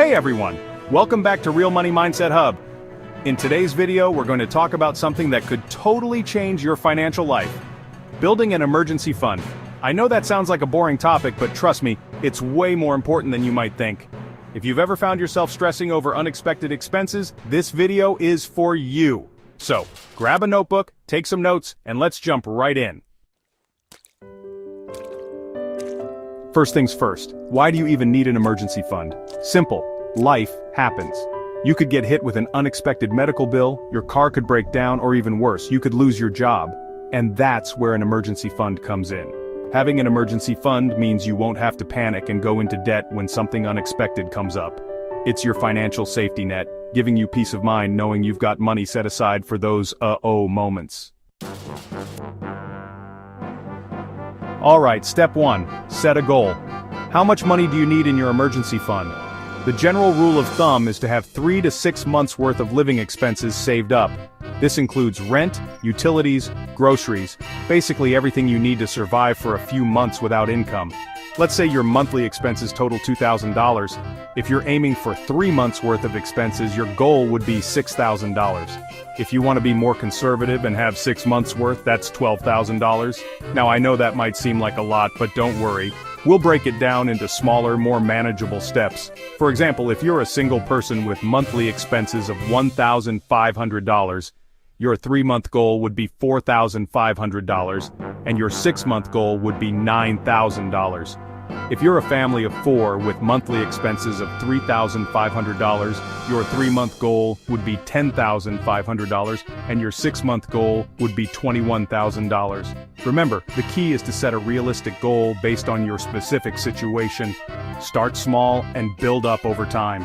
Hey everyone! Welcome back to Real Money Mindset Hub. In today's video, we're going to talk about something that could totally change your financial life. Building an emergency fund. I know that sounds like a boring topic, but trust me, it's way more important than you might think. If you've ever found yourself stressing over unexpected expenses, this video is for you. So, grab a notebook, take some notes, and let's jump right in. First things first, why do you even need an emergency fund? Simple. Life happens. You could get hit with an unexpected medical bill, your car could break down, or even worse, you could lose your job. And that's where an emergency fund comes in. Having an emergency fund means you won't have to panic and go into debt when something unexpected comes up. It's your financial safety net, giving you peace of mind knowing you've got money set aside for those uh-oh moments. Alright, step 1, set a goal. How much money do you need in your emergency fund? The general rule of thumb is to have 3 to 6 months worth of living expenses saved up. This includes rent, utilities, groceries, basically everything you need to survive for a few months without income. Let's say your monthly expenses total $2,000. If you're aiming for 3 months worth of expenses, your goal would be $6,000. If you want to be more conservative and have 6 months worth, that's $12,000. Now I know that might seem like a lot, but don't worry. We'll break it down into smaller, more manageable steps. For example, if you're a single person with monthly expenses of $1,500, your 3-month goal would be $4,500, and your 6-month goal would be $9,000. If you're a family of 4 with monthly expenses of $3,500, your 3-month goal would be $10,500, and your 6-month goal would be $21,000. Remember, the key is to set a realistic goal based on your specific situation. Start small and build up over time.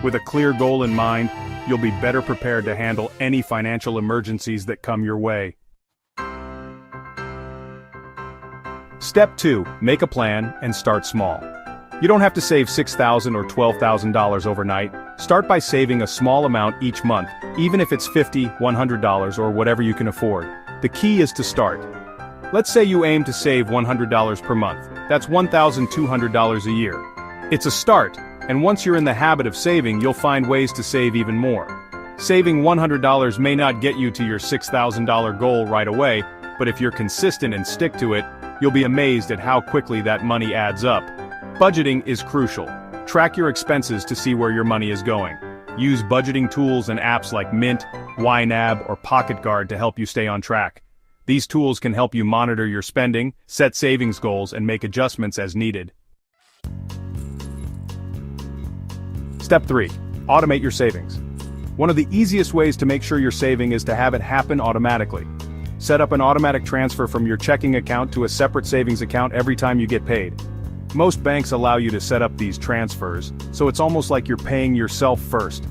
With a clear goal in mind, you'll be better prepared to handle any financial emergencies that come your way. Step 2, make a plan and start small. You don't have to save $6,000 or $12,000 overnight. Start by saving a small amount each month, even if it's $50, $100, or whatever you can afford. The key is to start. Let's say you aim to save $100 per month. That's $1,200 a year. It's a start, and once you're in the habit of saving, you'll find ways to save even more. Saving $100 may not get you to your $6,000 goal right away, but if you're consistent and stick to it, you'll be amazed at how quickly that money adds up. Budgeting is crucial. Track your expenses to see where your money is going. Use budgeting tools and apps like Mint, YNAB, or Pocket Guard to help you stay on track. These tools can help you monitor your spending, set savings goals, and make adjustments as needed. Step 3. Automate your savings. One of the easiest ways to make sure you're saving is to have it happen automatically. Set up an automatic transfer from your checking account to a separate savings account every time you get paid. Most banks allow you to set up these transfers, so it's almost like you're paying yourself first.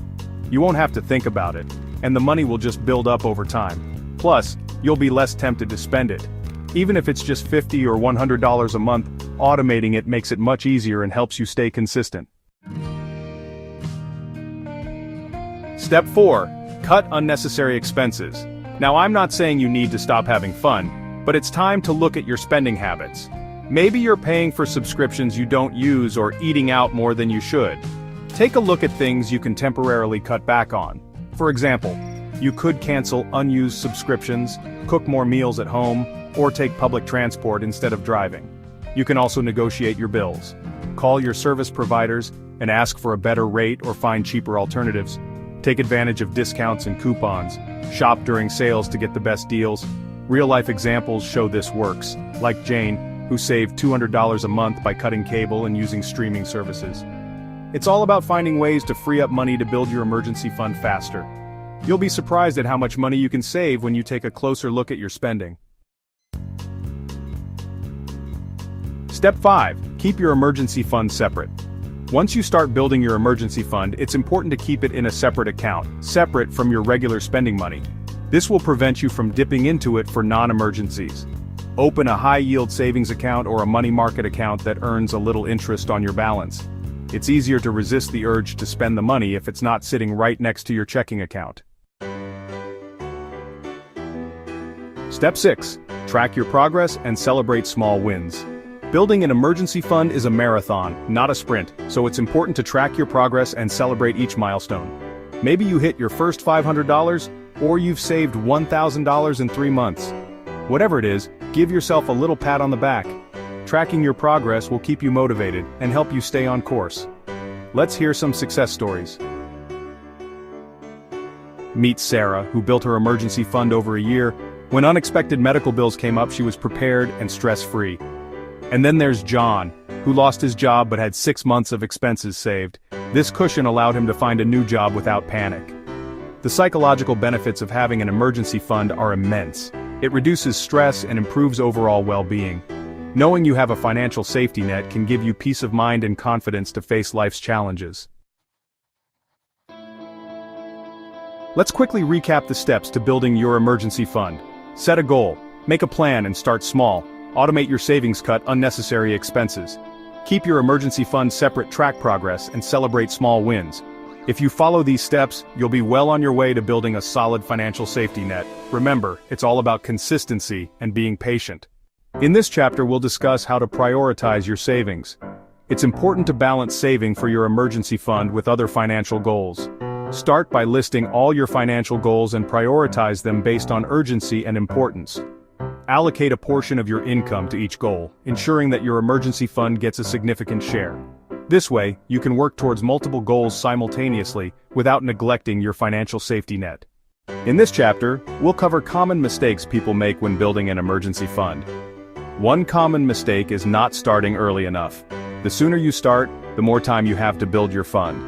You won't have to think about it, and the money will just build up over time. Plus, you'll be less tempted to spend it. Even if it's just $50 or $100 a month, automating it makes it much easier and helps you stay consistent. Step 4. Cut unnecessary expenses. Now I'm not saying you need to stop having fun, but it's time to look at your spending habits. Maybe you're paying for subscriptions you don't use or eating out more than you should. Take a look at things you can temporarily cut back on. For example, you could cancel unused subscriptions, cook more meals at home, or take public transport instead of driving. You can also negotiate your bills. Call your service providers and ask for a better rate or find cheaper alternatives. Take advantage of discounts and coupons. Shop during sales to get the best deals. Real-life examples show this works, like Jane, who saved $200 a month by cutting cable and using streaming services. It's all about finding ways to free up money to build your emergency fund faster. You'll be surprised at how much money you can save when you take a closer look at your spending. Step 5. Keep your emergency fund separate. Once you start building your emergency fund, it's important to keep it in a separate account, separate from your regular spending money. This will prevent you from dipping into it for non-emergencies. Open a high-yield savings account or a money market account that earns a little interest on your balance. It's easier to resist the urge to spend the money if it's not sitting right next to your checking account. Step 6. Track your progress and celebrate small wins. Building an emergency fund is a marathon, not a sprint, so it's important to track your progress and celebrate each milestone. Maybe you hit your first $500, or you've saved $1,000 in 3 months. Whatever it is, give yourself a little pat on the back. Tracking your progress will keep you motivated and help you stay on course. Let's hear some success stories. Meet Sarah, who built her emergency fund over a year. When unexpected medical bills came up, she was prepared and stress-free. And then there's John, who lost his job but had 6 months of expenses saved. This cushion allowed him to find a new job without panic. The psychological benefits of having an emergency fund are immense. It reduces stress and improves overall well-being. Knowing you have a financial safety net can give you peace of mind and confidence to face life's challenges. Let's quickly recap the steps to building your emergency fund. Set a goal, make a plan and start small. Automate your savings, cut unnecessary expenses. Keep your emergency fund separate, track progress, and celebrate small wins. If you follow these steps, you'll be well on your way to building a solid financial safety net. Remember, it's all about consistency and being patient. In this chapter, we'll discuss how to prioritize your savings. It's important to balance saving for your emergency fund with other financial goals. Start by listing all your financial goals and prioritize them based on urgency and importance. Allocate a portion of your income to each goal, ensuring that your emergency fund gets a significant share. This way, you can work towards multiple goals simultaneously without neglecting your financial safety net. In this chapter, we'll cover common mistakes people make when building an emergency fund. One common mistake is not starting early enough. The sooner you start, the more time you have to build your fund.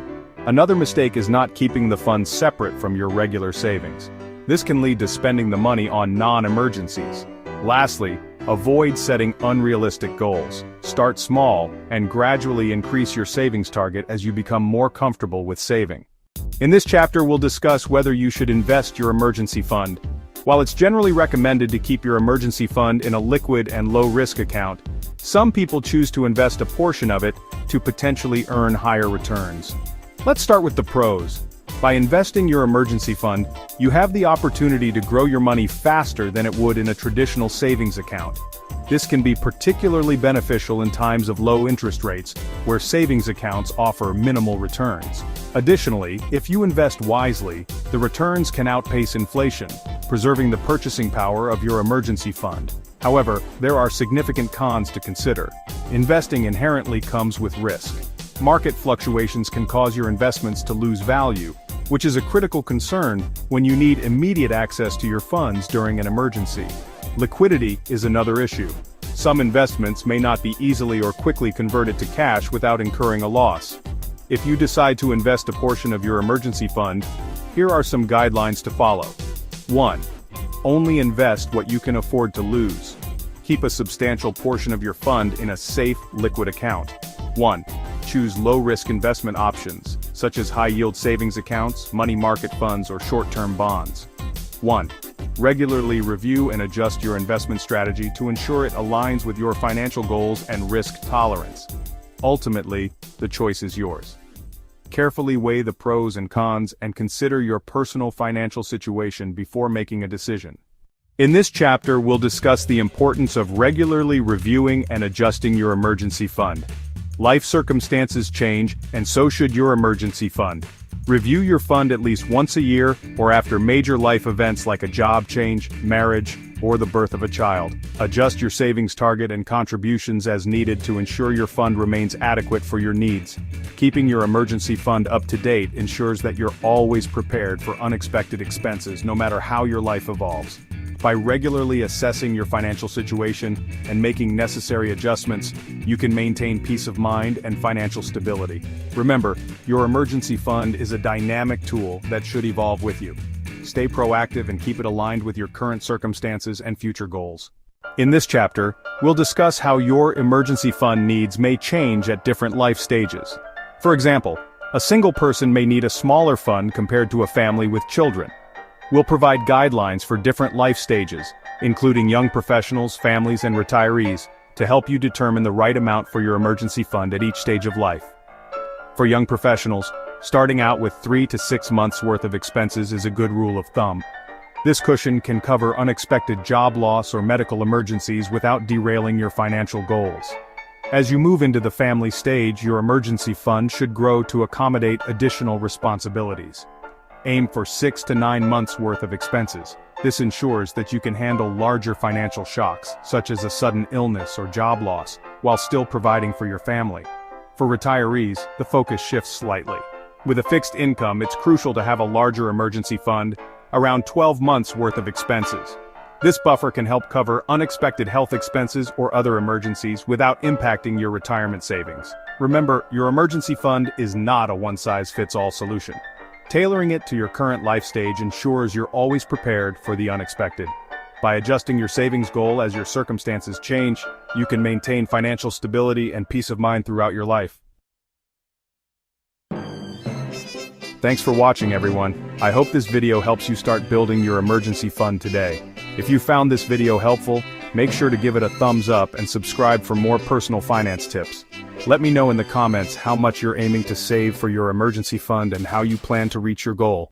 Another mistake is not keeping the fund separate from your regular savings. This can lead to spending the money on non-emergencies. Lastly, avoid setting unrealistic goals. Start small and gradually increase your savings target as you become more comfortable with saving. In this chapter, we'll discuss whether you should invest your emergency fund. While it's generally recommended to keep your emergency fund in a liquid and low-risk account, some people choose to invest a portion of it to potentially earn higher returns. Let's start with the pros. By investing your emergency fund, you have the opportunity to grow your money faster than it would in a traditional savings account. This can be particularly beneficial in times of low interest rates, where savings accounts offer minimal returns. Additionally, if you invest wisely, the returns can outpace inflation, preserving the purchasing power of your emergency fund. However, there are significant cons to consider. Investing inherently comes with risk. Market fluctuations can cause your investments to lose value, which is a critical concern when you need immediate access to your funds during an emergency. Liquidity is another issue. Some investments may not be easily or quickly converted to cash without incurring a loss. If you decide to invest a portion of your emergency fund, here are some guidelines to follow. 1. Only invest what you can afford to lose. Keep a substantial portion of your fund in a safe, liquid account. 1. Choose low-risk investment options, such as high-yield savings accounts, money market funds, or short-term bonds. 1. Regularly review and adjust your investment strategy to ensure it aligns with your financial goals and risk tolerance. Ultimately, the choice is yours. Carefully weigh the pros and cons and consider your personal financial situation before making a decision. In this chapter, we'll discuss the importance of regularly reviewing and adjusting your emergency fund. Life circumstances change, and so should your emergency fund. Review your fund at least once a year or after major life events like a job change, marriage, or the birth of a child. Adjust your savings target and contributions as needed to ensure your fund remains adequate for your needs. Keeping your emergency fund up to date ensures that you're always prepared for unexpected expenses, no matter how your life evolves. By regularly assessing your financial situation and making necessary adjustments, you can maintain peace of mind and financial stability. Remember, your emergency fund is a dynamic tool that should evolve with you. Stay proactive and keep it aligned with your current circumstances and future goals. In this chapter, we'll discuss how your emergency fund needs may change at different life stages. For example, a single person may need a smaller fund compared to a family with children. We'll provide guidelines for different life stages, including young professionals, families, and retirees, to help you determine the right amount for your emergency fund at each stage of life. For young professionals, starting out with 3 to 6 months' worth of expenses is a good rule of thumb. This cushion can cover unexpected job loss or medical emergencies without derailing your financial goals. As you move into the family stage, your emergency fund should grow to accommodate additional responsibilities. Aim for 6 to 9 months' worth of expenses. This ensures that you can handle larger financial shocks, such as a sudden illness or job loss, while still providing for your family. For retirees, the focus shifts slightly. With a fixed income, it's crucial to have a larger emergency fund, around 12 months' worth of expenses. This buffer can help cover unexpected health expenses or other emergencies without impacting your retirement savings. Remember, your emergency fund is not a one-size-fits-all solution. Tailoring it to your current life stage ensures you're always prepared for the unexpected. By adjusting your savings goal as your circumstances change, you can maintain financial stability and peace of mind throughout your life. Thanks for watching, everyone. I hope this video helps you start building your emergency fund today. If you found this video helpful, make sure to give it a thumbs up and subscribe for more personal finance tips. Let me know in the comments how much you're aiming to save for your emergency fund and how you plan to reach your goal.